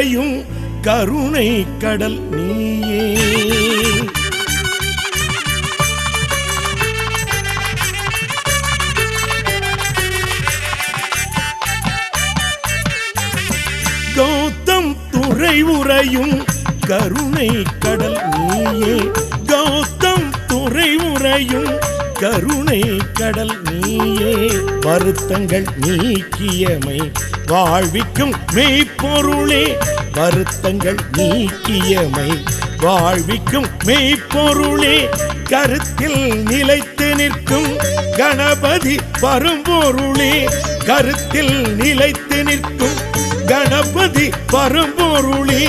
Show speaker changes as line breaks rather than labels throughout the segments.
உறையும் கருணை கடல் நீயே. கௌதம் துறை உறையும் கருணை கடல் நீயே. கௌதம் துறை உறையும் கருணை கடல் நீயே. வருத்தங்கள் நீக்கியமை வாழ்விக்கும் மெய்ப்பொருளே. வருத்தங்கள் நீக்கியமை வாழ்விக்கும் மெய்ப்பொருளே. கருத்தில் நிலைத்து நிற்கும் கணபதி பரம்பொருளே. கருத்தில் நிலைத்து நிற்கும் கணபதி பரம்பொருளே.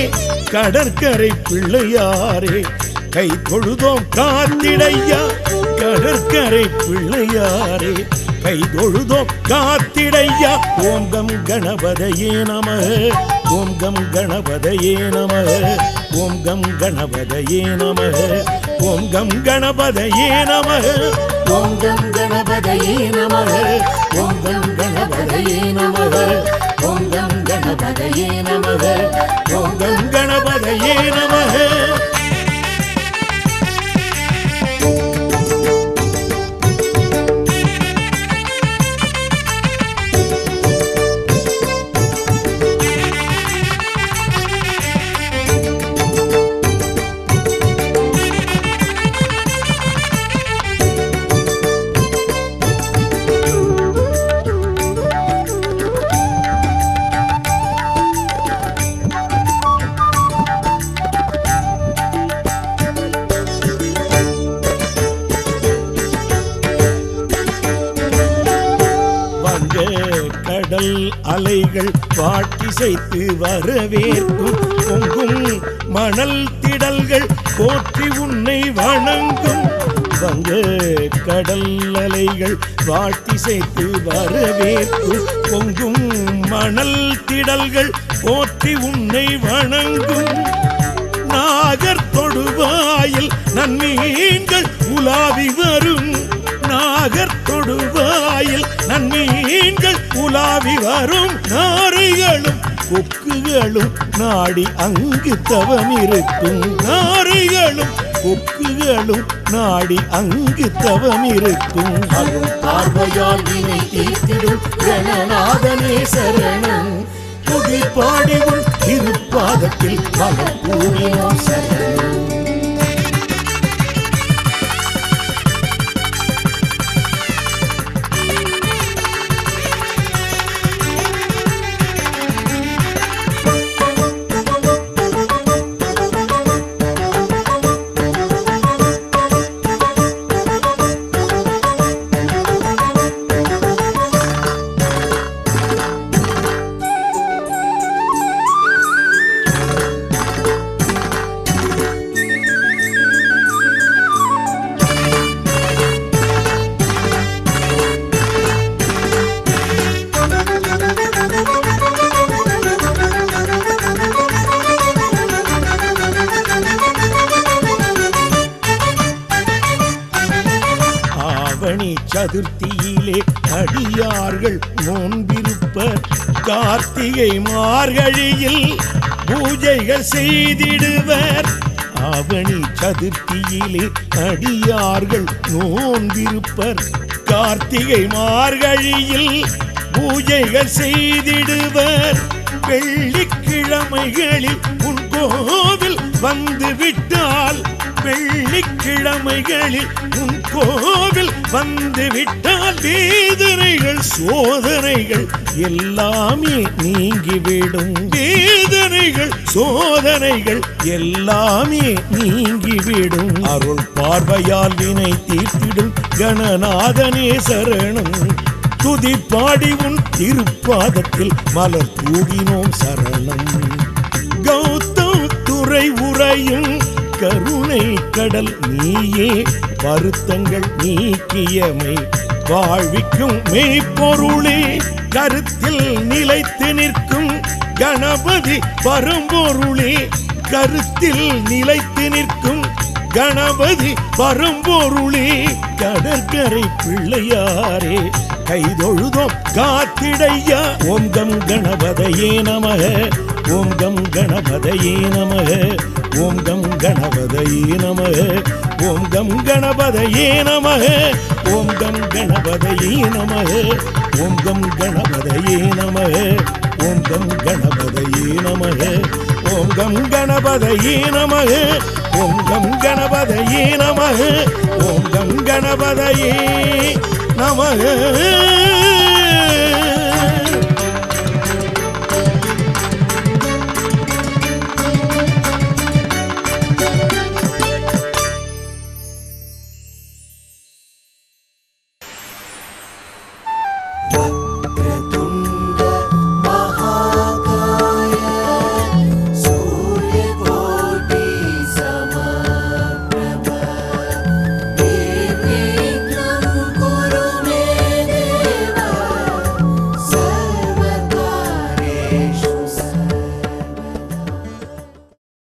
கடற்கரை பிள்ளையாரே கை தொழுதோம் காத்திடையா. கடற்கரை பிள்ளையாரே கை தொழுதோம் காத்திடையா. ஓம் கம் கணபதையே நமः. ஓம் கம் கணபதையே நமः. ஓம் கம் கணபதையே நமः. ஓம் கம் கணபதையே நமः. ஓம் கம் கணபதையே நமः. ஓம் கம் கணபதையே நமः. ஓம் கம் கணபதையே நமः. ஓம் கம் கணபதையே நமः. கடல் அலைகள் பாட்டிசைத்து வரவேற்கும் பொங்கும் மணல் திடல்கள் போற்றி உன்னை வணங்கும். வங்க கடல் அலைகள் பாட்டிசைத்து வரவேற்கும் பொங்கும் மணல் திடல்கள் போற்றி உன்னை வணங்கும். நாகர் தொடுவாயில் நன்மீன்கள் உலாவி வரும். நாகர் தொடுவாயில் நன்மீன்கள் உலாவி வரும். நாரைகளும் கொக்குகளும் நாடி அங்கு தவம் இருக்கும். நாரைகளும் கொக்குகளும் நாடி அங்கு தவம் இருக்கும். அருள் பார்வையால் வினை தீர்த்திடும் கணநாதனே சரணம். புதி பாடி உன் திருப்பாதத்தில் மலர் கூடினோம் சரணம். சதுர்த்தியிலே அடியார்கள் நோன்பிருப்பர். கார்த்திகை மார்கழியில் பூஜைகள் செய்திடுவர். ஆவணி சதுர்த்தியிலே அடியார்கள் நோன்பிருப்பர். கார்த்திகை மார்கழியில் பூஜைகள் செய்திடுவர். வெள்ளிக்கிழமைகளில் உன் கோவில் வந்து விட்டால். வெள்ளிக்கிழமைகளில் உன் கோவில் வந்து விட்டால் வேதனைகள் சோதனைகள் எல்லாமே நீங்கிவிடும். வேதனைகள் சோதனைகள் எல்லாமே நீங்கிவிடும். அருள் பார்வையால் வினை தீர்த்திடும் கணநாதனே சரணம். துதி பாடி உன் திருப்பாதத்தில் மலர் தூவினோம் சரணம். கௌதம் துறை உறையும் கருணை கடல் நீயே. வருத்தங்கள் நீக்கியமை வாழ்விக்கும் மெய்ப்பொருளே. கருத்தில் நிலைத்து நிற்கும் கணபதி பரம்பொருளே. கருத்தில் நிலைத்து நிற்கும் கணபதி பரம்பொருளே. கடற்கரை பிள்ளையாரே கைதொழுதோம் காத்திடையா. ஓம் கம் கணபதையே நமः. ஓம் கம் கணபதையே நமக ஓம் கம் கணபதையே நமக ஓம் கம் கணபதையே நமக ஓம் கம் கணபதையே நமக ஓம் கம் கணபதையே நமக ஓம் கம் கணபதையே நமக ஓம் கம் கணபதையே நமக ஓம் கம் கணபதையே நமக ஓம் கம் கணபதையே நமக